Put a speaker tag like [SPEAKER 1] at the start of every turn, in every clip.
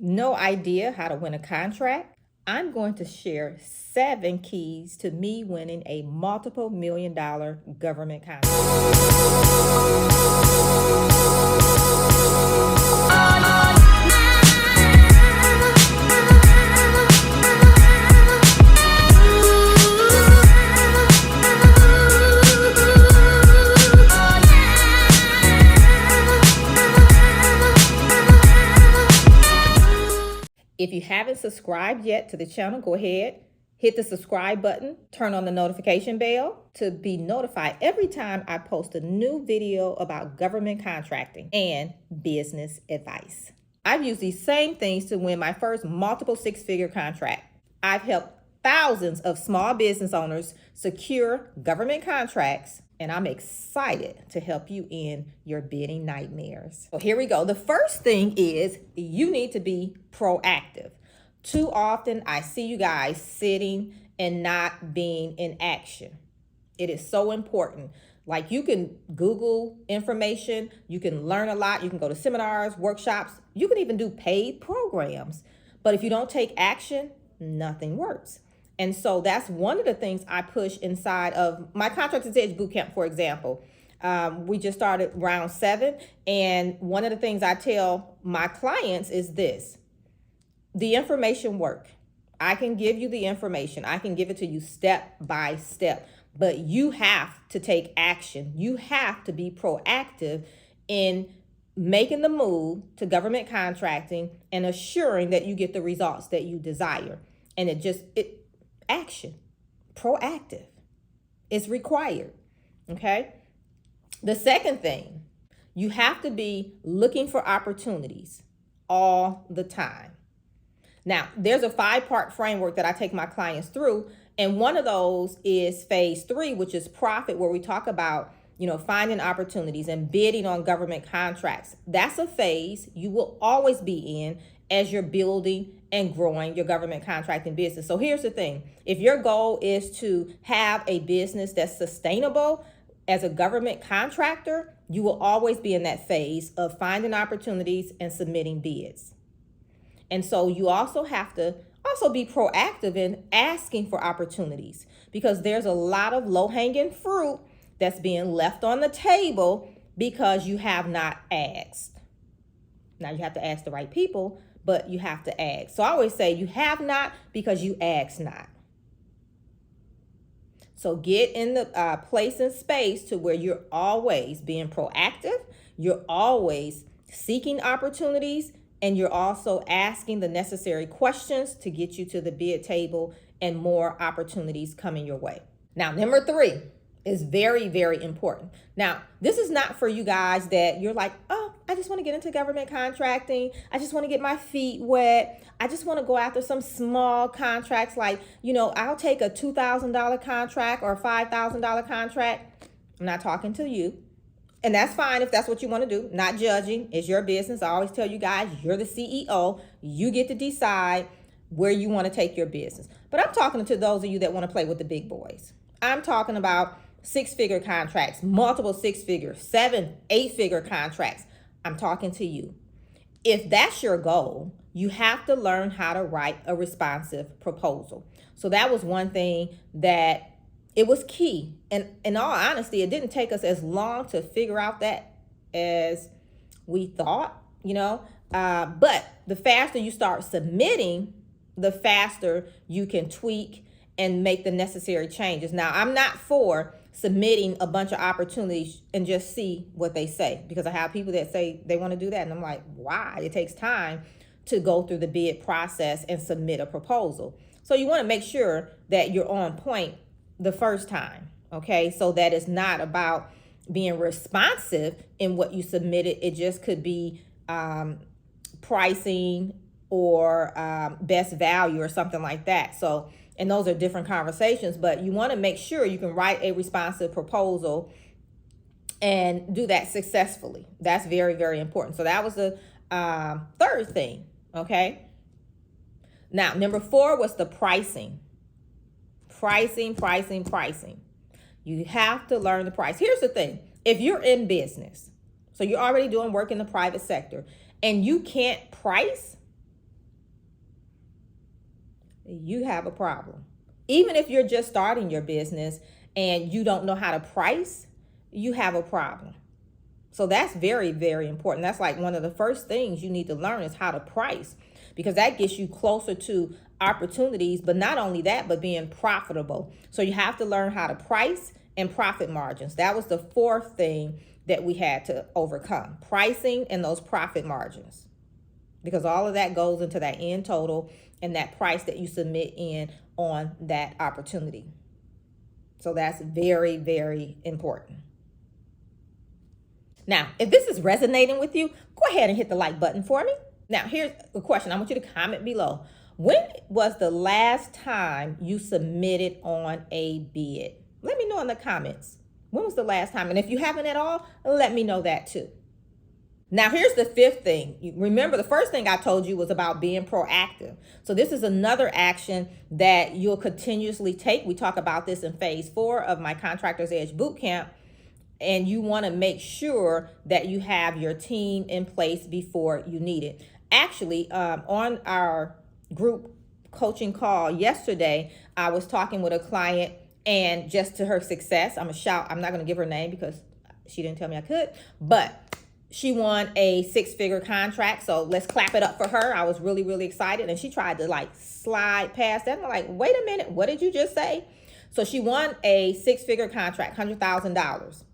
[SPEAKER 1] No idea how to win a contract? I'm going to share 7 keys to me winning a multiple $1,000,000 government contract. If you haven't subscribed yet to the channel, go ahead, hit the subscribe button, turn on the notification bell to be notified every time I post a new video about government contracting and business advice. I've used these same things to win my first multiple 6-figure contract. I've helped thousands of small business owners secure government contracts, and I'm excited to help you in your bidding nightmares. So here we go. The first thing is you need to be proactive. Too often I see you guys sitting and not being in action. It is so important. Like, you can Google information, you can learn a lot, you can go to seminars, workshops, you can even do paid programs. But if you don't take action, nothing works. And so that's one of the things I push inside of my Contractor's Edge Bootcamp, for example. We just started round 7. And one of the things I tell my clients is this: the information work. I can give you the information. I can give it to you step by step, but you have to take action. You have to be proactive in making the move to government contracting and assuring that you get the results that you desire. And action, proactive is required. Okay. The second thing, you have to be looking for opportunities all the time. Now, there's a 5-part framework that I take my clients through. And one of those is phase 3, which is profit, where we talk about, finding opportunities and bidding on government contracts. That's a phase you will always be in as you're building and growing your government contracting business. So here's the thing. If your goal is to have a business that's sustainable as a government contractor, you will always be in that phase of finding opportunities and submitting bids. And so you also have to be proactive in asking for opportunities, because there's a lot of low-hanging fruit that's being left on the table because you have not asked. Now, you have to ask the right people, but you have to ask. So I always say you have not because you ask not. So get in the place and space to where you're always being proactive, you're always seeking opportunities, and you're also asking the necessary questions to get you to the bid table and more opportunities coming your way. Now, number 3 is very, very important. Now, this is not for you guys that you're like, oh, I just want to get into government contracting. I just want to get my feet wet. I just want to go after some small contracts. Like, I'll take a $2,000 contract or a $5,000 contract. I'm not talking to you. And that's fine if that's what you want to do. Not judging. It's your business. I always tell you guys, you're the CEO. You get to decide where you want to take your business. But I'm talking to those of you that want to play with the big boys. I'm talking about 6-figure contracts, multiple 6-figure, 7, 8-figure contracts. I'm talking to you. If that's your goal, you have to learn how to write a responsive proposal. So that was one thing that it was key. And in all honesty, it didn't take us as long to figure out that as we thought, but the faster you start submitting, the faster you can tweak and make the necessary changes. Now, I'm not for submitting a bunch of opportunities and just see what they say, because I have people that say they want to do that. And I'm like, why? It takes time to go through the bid process and submit a proposal. So you want to make sure that you're on point the first time, okay? So that it's not about being responsive in what you submitted. It just could be pricing or best value or something like that. So, and those are different conversations, but you want to make sure you can write a responsive proposal and do that successfully. That's very, very important. So that was the third thing, okay? Now, number 4 was the pricing. Pricing. You have to learn the price. Here's the thing. If you're in business, so you're already doing work in the private sector, and you can't price, you have a problem. Even if you're just starting your business and you don't know how to price, you have a problem. So that's very, very important. That's like one of the first things you need to learn is how to price, because that gets you closer to opportunities, but not only that, but being profitable. So you have to learn how to price and profit margins. That was the fourth thing that we had to overcome: pricing and those profit margins, because all of that goes into that end total and that price that you submit in on that opportunity. So that's very, very important. Now, if this is resonating with you, go ahead and hit the like button for me. Now, here's a question. I want you to comment below. When was the last time you submitted on a bid? Let me know in the comments. When was the last time? And if you haven't at all, let me know that too. Now, here's the fifth thing. Remember, the first thing I told you was about being proactive. So this is another action that you'll continuously take. We talk about this in phase 4 of my Contractor's Edge Bootcamp. And you want to make sure that you have your team in place before you need it. Actually, on our group coaching call yesterday, I was talking with a client, and just to her success, I'm not going to give her name because she didn't tell me I could, but she won a 6-figure contract. So let's clap it up for her. I was really, really excited. And she tried to like slide past that. And I'm like, wait a minute, what did you just say? So she won a 6-figure contract, $100,000.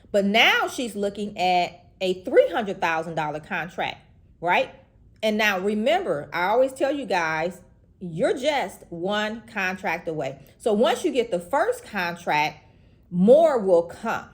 [SPEAKER 1] But now she's looking at a $300,000 contract, right? And now remember, I always tell you guys, you're just one contract away. So once you get the first contract, more will come.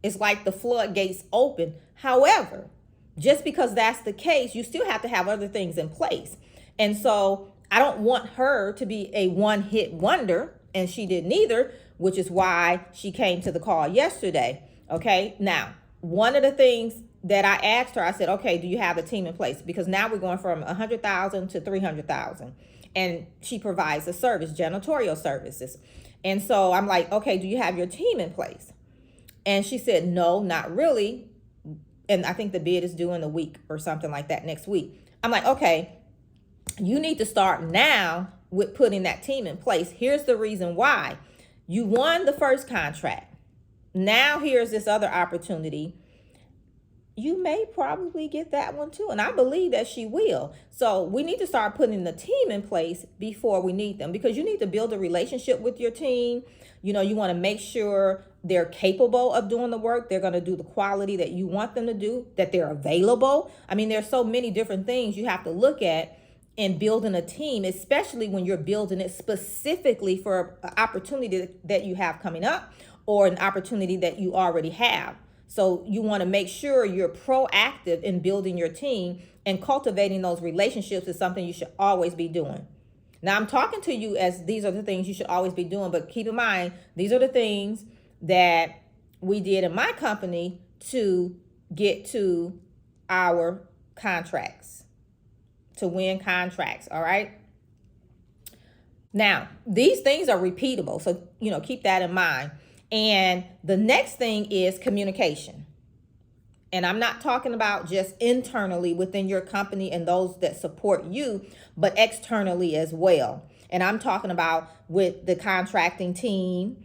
[SPEAKER 1] It's like the floodgates open. However, just because that's the case, you still have to have other things in place. And so I don't want her to be a one-hit wonder, and she didn't either, which is why she came to the call yesterday. Okay, now, one of the things that I asked her, I said, okay, do you have a team in place? Because now we're going from 100,000 to 300,000. And she provides a service, janitorial services. And so I'm like, okay, do you have your team in place? And she said, no, not really. And I think the bid is due in a week or something like that next week. I'm like, okay, you need to start now with putting that team in place. Here's the reason why. You won the first contract. Now here's this other opportunity. You may probably get that one too. And I believe that she will. So we need to start putting the team in place before we need them, because you need to build a relationship with your team. You know, you want to make sure they're capable of doing the work. They're going to do the quality that you want them to do, that they're available. I mean, there's so many different things you have to look at in building a team, especially when you're building it specifically for an opportunity that you have coming up or an opportunity that you already have. So you want to make sure you're proactive in building your team, and cultivating those relationships is something you should always be doing. Now, I'm talking to you as these are the things you should always be doing, but keep in mind, these are the things that we did in my company to get to our contracts, to win contracts, all right? Now, these things are repeatable, so, keep that in mind. And the next thing is communication. And I'm not talking about just internally within your company and those that support you, but externally as well. And I'm talking about with the contracting team,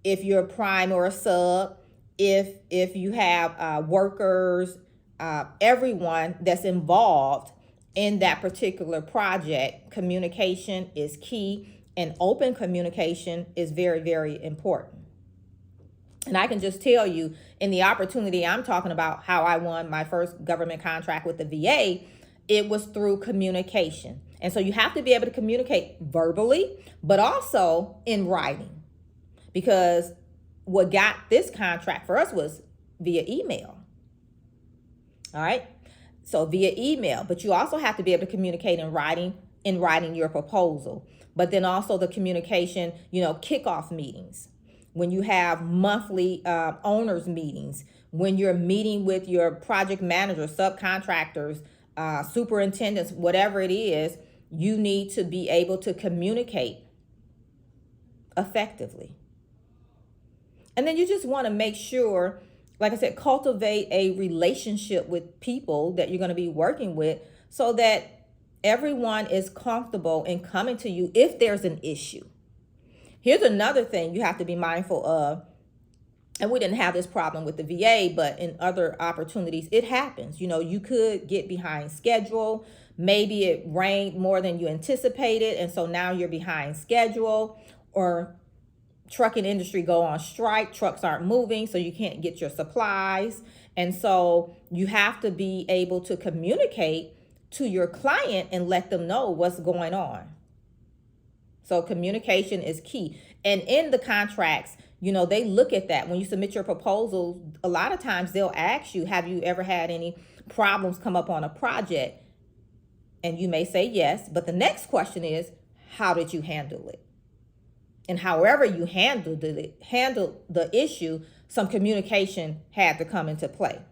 [SPEAKER 1] if you're a prime or a sub, if you have workers, everyone that's involved in that particular project, communication is key, and open communication is very, very important. And I can just tell you, in the opportunity I'm talking about, how I won my first government contract with the VA, it was through communication. And so you have to be able to communicate verbally, but also in writing. Because what got this contract for us was via email. All right? So via email, but you also have to be able to communicate in writing your proposal. But then also the communication, kickoff meetings. When you have monthly owners meetings, when you're meeting with your project managers, subcontractors, superintendents, whatever it is, you need to be able to communicate effectively. And then you just want to make sure, like I said, cultivate a relationship with people that you're going to be working with, so that everyone is comfortable in coming to you if there's an issue. Here's another thing you have to be mindful of. And we didn't have this problem with the VA, but in other opportunities, it happens. You could get behind schedule. Maybe it rained more than you anticipated, and so now you're behind schedule. Or trucking industry go on strike, trucks aren't moving, so you can't get your supplies. And so you have to be able to communicate to your client and let them know what's going on. So communication is key. And in the contracts, they look at that. When you submit your proposal, a lot of times they'll ask you, have you ever had any problems come up on a project? And you may say yes, but the next question is, how did you handle it? And however you handled the issue, some communication had to come into play.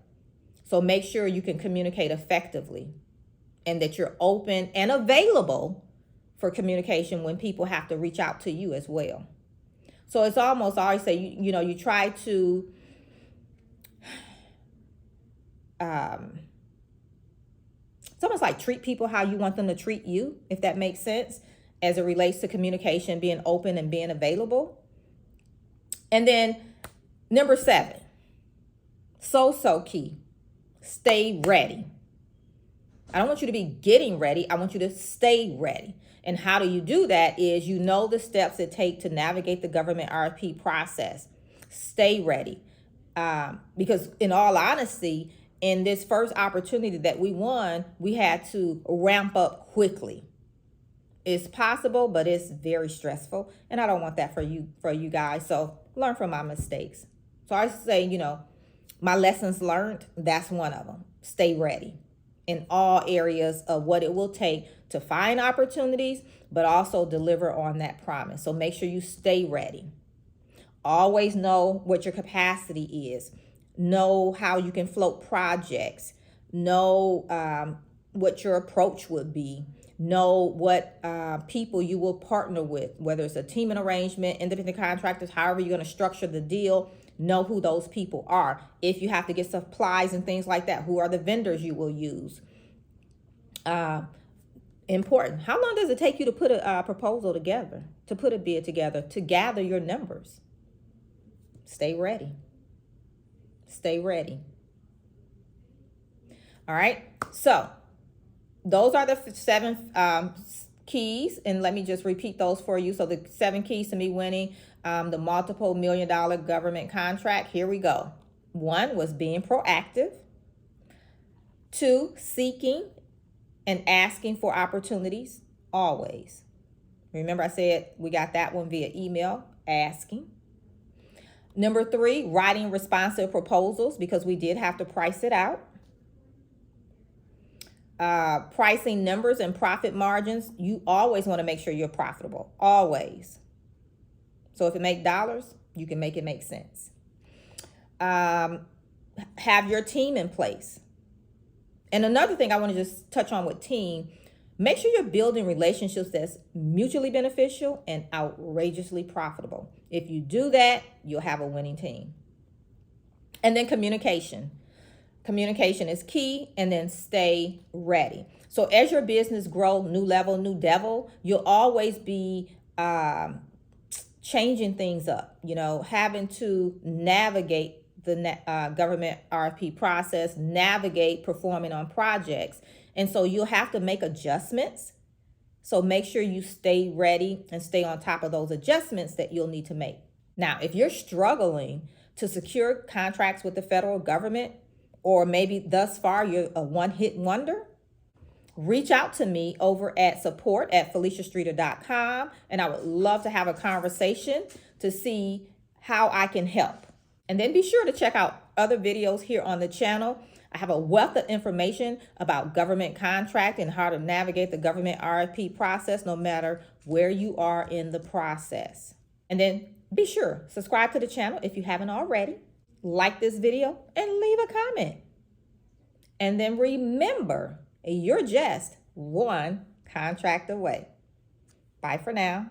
[SPEAKER 1] So make sure you can communicate effectively and that you're open and available for communication when people have to reach out to you as well. So it's almost, I always say, you try to it's almost like treat people how you want them to treat you, if that makes sense, as it relates to communication, being open and being available. And then number 7, so key, stay ready. I don't want you to be getting ready. I want you to stay ready. And how do you do that is the steps it takes to navigate the government RFP process. Stay ready. Because in all honesty, in this first opportunity that we won, we had to ramp up quickly. It's possible, but it's very stressful. And I don't want that for you guys. So learn from my mistakes. So I say, my lessons learned, that's one of them. Stay ready in all areas of what it will take to find opportunities, but also deliver on that promise. So make sure you stay ready. Always know what your capacity is. Know how you can float projects. Know what your approach would be. Know what people you will partner with, whether it's a teaming arrangement, independent contractors, however you're going to structure the deal. Know who those people are. If you have to get supplies and things like that, who are the vendors you will use? Important. How long does it take you to put a proposal together, to put a bid together, to gather your numbers? Stay ready. Stay ready. All right. So those are the 7 keys. And let me just repeat those for you. So the 7 keys to me winning the multiple $1 million government contract. Here we go. 1 was being proactive. 2, seeking and asking for opportunities always. Remember I said we got that one via email, asking. Number 3, writing responsive proposals, because we did have to price it out. Pricing numbers and profit margins. You always want to make sure you're profitable, always. So if it makes dollars, you can make it make sense. Have your team in place. And another thing I want to just touch on with team, make sure you're building relationships that's mutually beneficial and outrageously profitable. If you do that, you'll have a winning team. And then communication. Communication is key, and then stay ready. So as your business grow, new level, new devil, you'll always be changing things up, having to navigate the government RFP process, navigate performing on projects. And so you'll have to make adjustments. So make sure you stay ready and stay on top of those adjustments that you'll need to make. Now, if you're struggling to secure contracts with the federal government, or maybe thus far you're a one-hit wonder, reach out to me over at support@FeliciaStreeter.com, and I would love to have a conversation to see how I can help. And then be sure to check out other videos here on the channel. I have a wealth of information about government contract and how to navigate the government RFP process, no matter where you are in the process. And then be sure, subscribe to the channel if you haven't already. Like this video and leave a comment. And then remember, you're just one contract away. Bye for now.